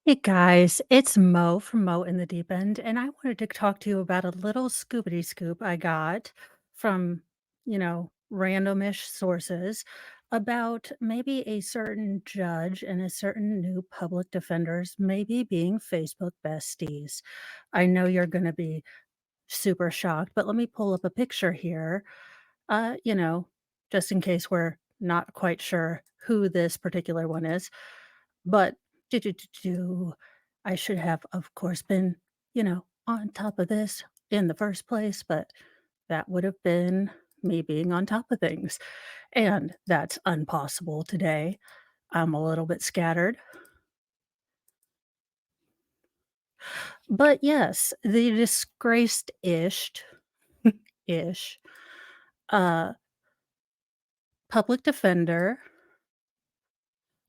Hey guys, it's Mo from Mo in the Deep End, and I wanted to talk to you about a little scoopity scoop I got from, randomish sources about maybe a certain judge and a certain new public defenders maybe being Facebook besties. I know you're going to be super shocked, but let me pull up a picture here, uh, you know, just in case we're not quite sure who this particular one is. But do, do, do, do, I should have, of course, been, on top of this in the first place, but that would have been me being on top of things. And that's impossible today. I'm a little bit scattered. But yes, the disgraced ish uh public defender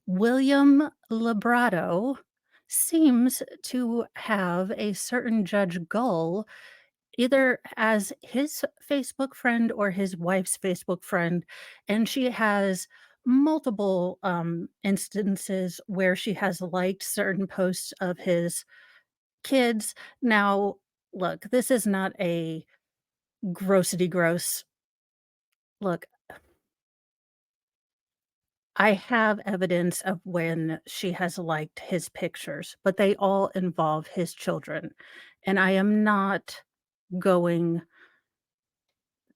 William Lebrato seems to have a certain Judge Gull either as his Facebook friend or his wife's Facebook friend, and she has multiple, instances where she has liked certain posts of his kids. Now, look, this is not a grossity gross look, I have evidence of when she has liked his pictures, but they all involve his children, and I am not going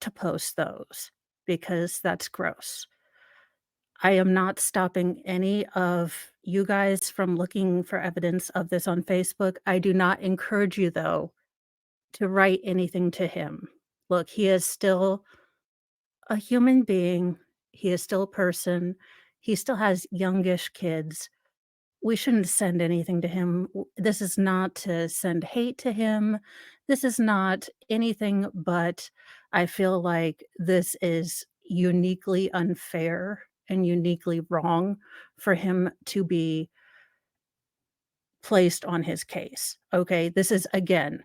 to post those because that's gross. I am not stopping any of you guys from looking for evidence of this on Facebook. I do not encourage you, though, to write anything to him. Look, he is still a human being, he is still a person, he still has youngish kids. We shouldn't send anything to him. This is not to send hate to him. This is not anything but I feel like this is uniquely unfair and uniquely wrong for him to be placed on his case. Okay. This is, again,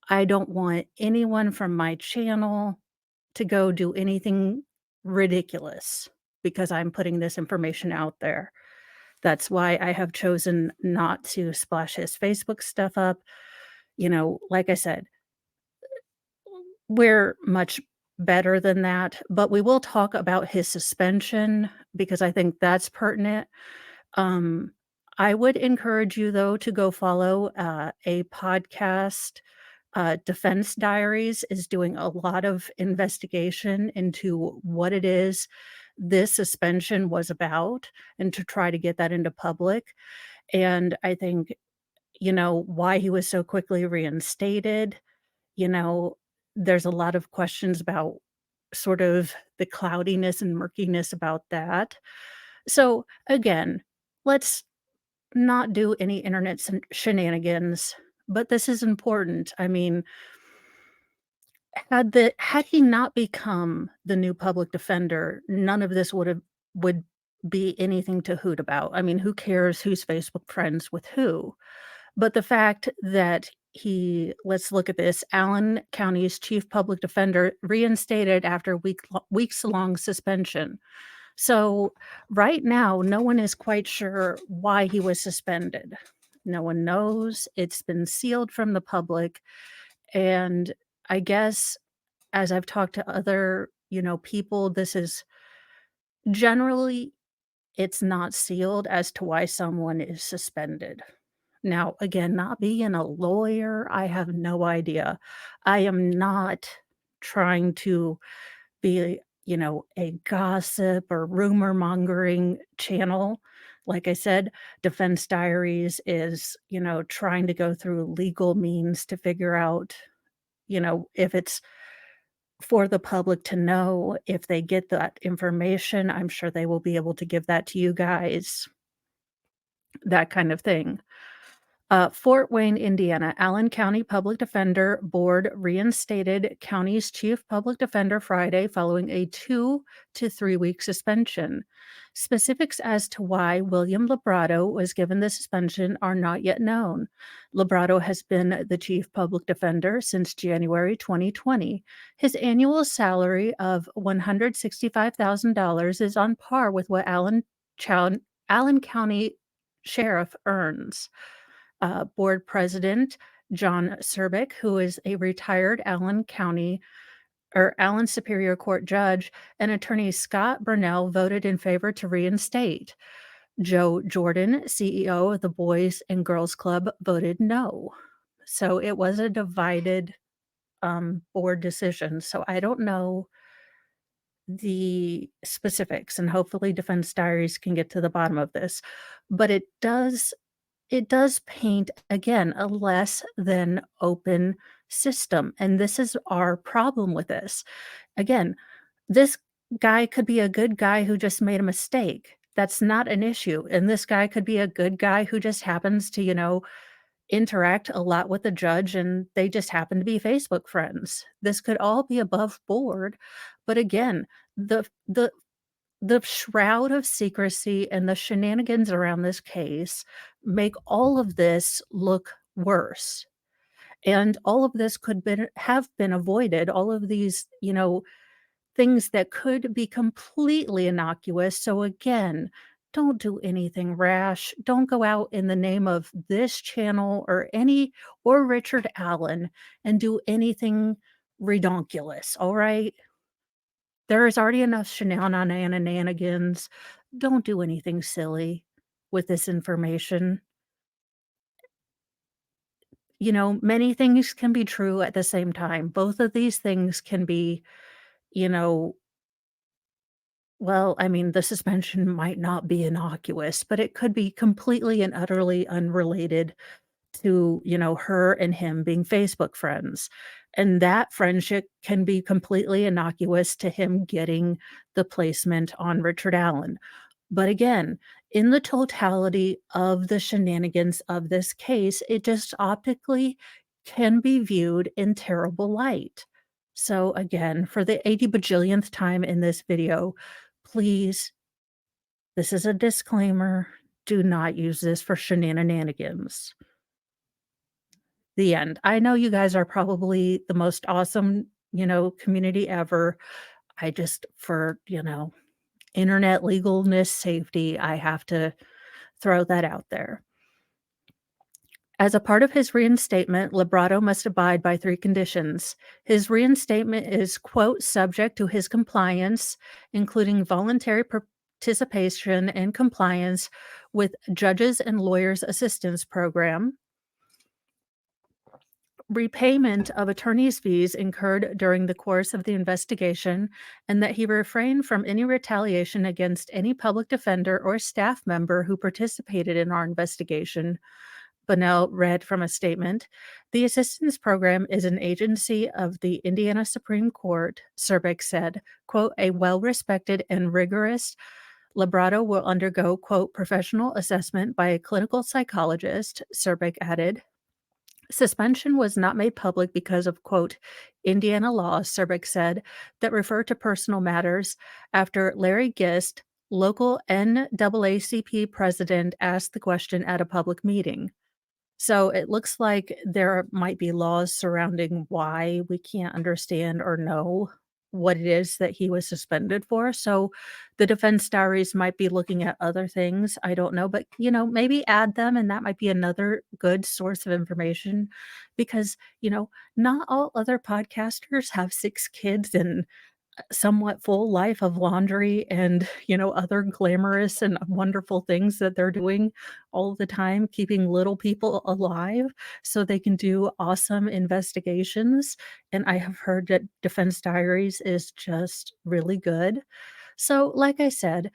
I don't want anyone from my channel to go do anything ridiculous because I'm putting this information out there. That's why I have chosen not to splash his Facebook stuff up. Like I said, we're much better than that, but we will talk about his suspension because I think that's pertinent. Um, I would encourage you, though, to go follow a podcast. Defense Diaries is doing a lot of investigation into what it is this suspension was about and to try to get that into public. And I think, why he was so quickly reinstated, you know, there's a lot of questions about sort of the cloudiness and murkiness about that. So, again, let's not do any internet shenanigans, but this is important. I mean, had he not become the new public defender, none of this would be anything to hoot about. I mean, who cares who's Facebook friends with who? But the fact that let's look at this, Allen County's chief public defender reinstated after weeks-long suspension. So, right now, no one is quite sure why he was suspended. No one knows. It's been sealed from the public, and I guess as I've talked to other, people, this is generally it's not sealed as to why someone is suspended. Now, again, not being a lawyer, I have no idea. I am not trying to be, a gossip or rumor mongering channel. Like I said, Defense Diaries is, trying to go through legal means to figure out, if it's for the public to know. If they get that information, I'm sure they will be able to give that to you guys, that kind of thing. Fort Wayne, Indiana, Allen County Public Defender Board reinstated county's chief public defender Friday following a 2 to 3 week suspension. Specifics as to why William Librato was given the suspension are not yet known. Librato has been the chief public defender since January 2020. His annual salary of $165,000 is on par with what Allen County Sheriff earns. Board President John Serbic, who is a retired Allen Superior Court judge, and attorney Scott Burnell voted in favor to reinstate. Joe Jordan, CEO of the Boys and Girls Club, voted no. So it was a divided board decision. So I don't know the specifics, and hopefully Defense Diaries can get to the bottom of this. But it does paint, again, a less than open system, and this is our problem with this. Again, this guy could be a good guy who just made a mistake. That's not an issue, and this guy could be a good guy who just happens to, interact a lot with the judge, and they just happen to be Facebook friends. This could all be above board, but again, the shroud of secrecy and the shenanigans around this case make all of this look worse. And all of this have been avoided. All of these, things that could be completely innocuous. So again, don't do anything rash. Don't go out in the name of this channel or Richard Allen and do anything redonkulous. All right. There is already enough shenanigans. Don't do anything silly with this information. Many things can be true at the same time. Both of these things can be, you know, well, I mean, the suspension might not be innocuous, but it could be completely and utterly unrelated to, her and him being Facebook friends. And that friendship can be completely innocuous to him getting the placement on Richard Allen. But again, in the totality of the shenanigans of this case, it just optically can be viewed in terrible light. So again, for the 80 bajillionth time in this video, please, this is a disclaimer, do not use this for shenanigans. The end. I know you guys are probably the most awesome, community ever. I just for, internet legalness, safety, I have to throw that out there. As a part of his reinstatement, Lebrato must abide by 3 conditions. His reinstatement is, quote, subject to his compliance, including voluntary participation and compliance with Judges and Lawyers Assistance Program, repayment of attorney's fees incurred during the course of the investigation, and that he refrain from any retaliation against any public defender or staff member who participated in our investigation. Bunnell read from a statement. The assistance program is an agency of the Indiana Supreme Court, Serbic said. Quote, a well-respected and rigorous Lebrato will undergo, quote, professional assessment by a clinical psychologist, Serbic added. Suspension was not made public because of, quote, Indiana laws, Serbic said, that refer to personal matters after Larry Gist, local NAACP president, asked the question at a public meeting. So it looks like there might be laws surrounding why we can't understand or know what it is that he was suspended for. So the defense diaries might be looking at other things. I don't know, but maybe add them, and that might be another good source of information because, not all other podcasters have 6 kids and somewhat full life of laundry and, other glamorous and wonderful things that they're doing all the time, keeping little people alive so they can do awesome investigations. And I have heard that Defense Diaries is just really good. So, like I said,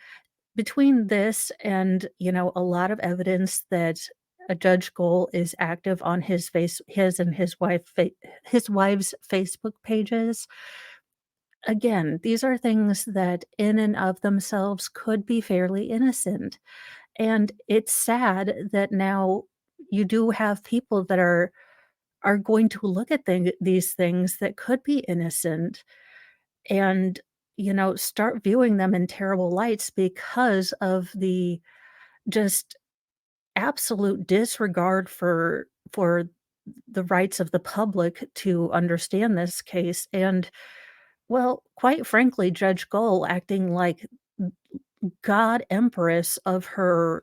between this and, a lot of evidence that a Judge Goal is active on his and his wife's Facebook pages, again, these are things that in and of themselves could be fairly innocent. And it's sad that now you do have people that are going to look at these things that could be innocent and start viewing them in terrible lights because of the just absolute disregard for the rights of the public to understand this case. And well, quite frankly, Judge Gull acting like God Empress of her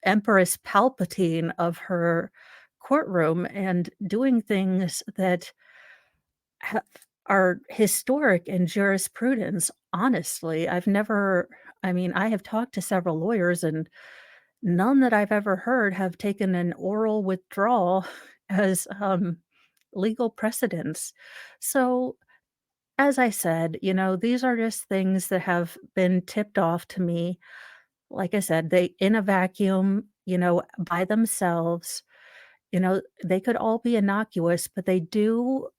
Empress Palpatine of her courtroom and doing things that ha are historic in jurisprudence, honestly. I have talked to several lawyers, and none that I've ever heard have taken an oral withdrawal as, legal precedents. So, as I said, these are just things that have been tipped off to me. Like I said, they in a vacuum, by themselves, they could all be innocuous, but they do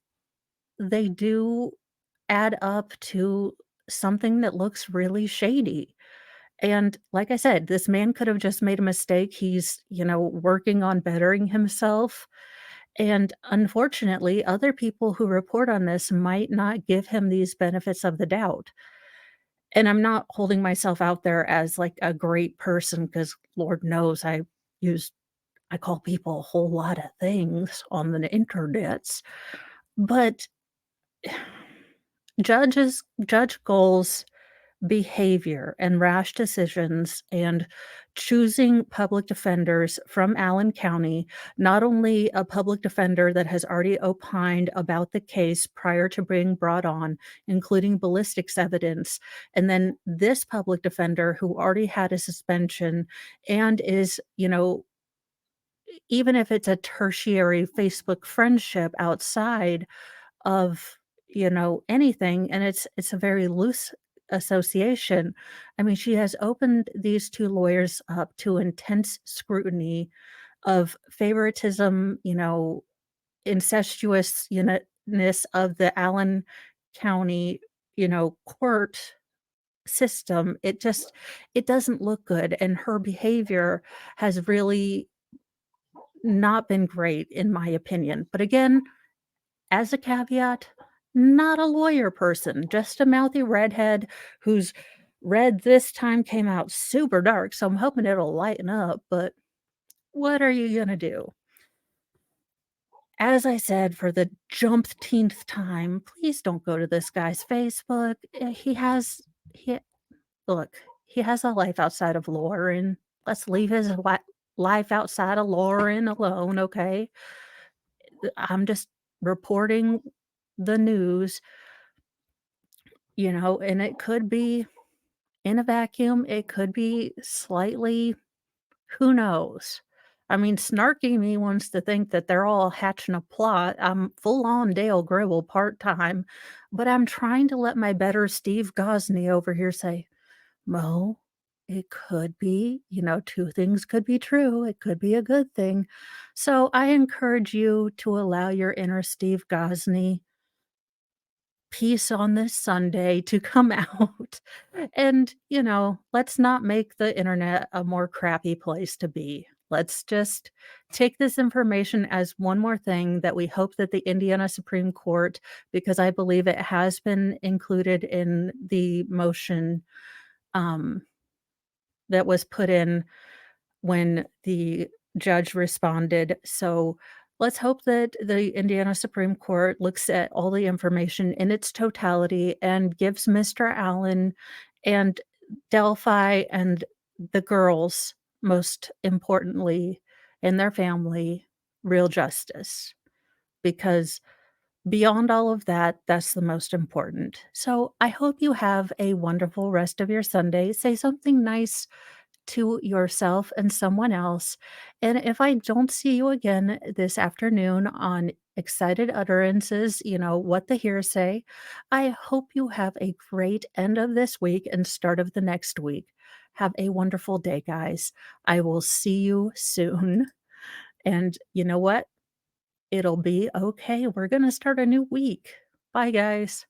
add up to something that looks really shady. And like I said, this man could have just made a mistake. He's, working on bettering himself. And unfortunately, other people who report on this might not give him these benefits of the doubt. And I'm not holding myself out there as like a great person because Lord knows use I call people a whole lot of things on the internets. But Judge Goals' behavior and rash decisions and choosing public defenders from Allen County, not only a public defender that has already opined about the case prior to being brought on, including ballistics evidence, and then this public defender who already had a suspension and is, even if it's a tertiary Facebook friendship outside of, anything, and it's a very loose association. I mean, she has opened these 2 lawyers up to intense scrutiny of favoritism, incestuous ness of the Allen County, court system. It doesn't look good, and her behavior has really not been great in my opinion. But again, as a caveat, not a lawyer person, just a mouthy redhead whose red this time came out super dark, so I'm hoping it'll lighten up, but what are you gonna do? As I said for the jumpteenth time, please don't go to this guy's Facebook. He look, he has a life outside of Lauren. Let's leave his life outside of Lauren alone, okay? I'm just reporting the news. And it could be in a vacuum, it could be slightly who knows? I mean, snarky me wants to think that they're all hatching a plot. I'm full on Dale Gribble part-time, but I'm trying to let my better Steve Gosney over here say, "Mo, it could be, 2 things could be true. It could be a good thing." So I encourage you to allow your inner Steve Gosney peace on this Sunday to come out. And, let's not make the internet a more crappy place to be. Let's just take this information as one more thing that we hope that the Indiana Supreme Court, because I believe it has been included in the motion um, that was put in when the judge responded. So let's hope that the Indiana Supreme Court looks at all the information in its totality and gives Mr. Allen and Delphi and the girls, most importantly, and their family, real justice. Because beyond all of that, that's the most important. So I hope you have a wonderful rest of your Sunday. Say something nice to yourself and someone else. And if I don't see you again this afternoon on Excited Utterances, what the hearsay, I hope you have a great end of this week and start of the next week. Have a wonderful day, guys. I will see you soon. And you know what? It'll be okay. We're going to start a new week. Bye, guys.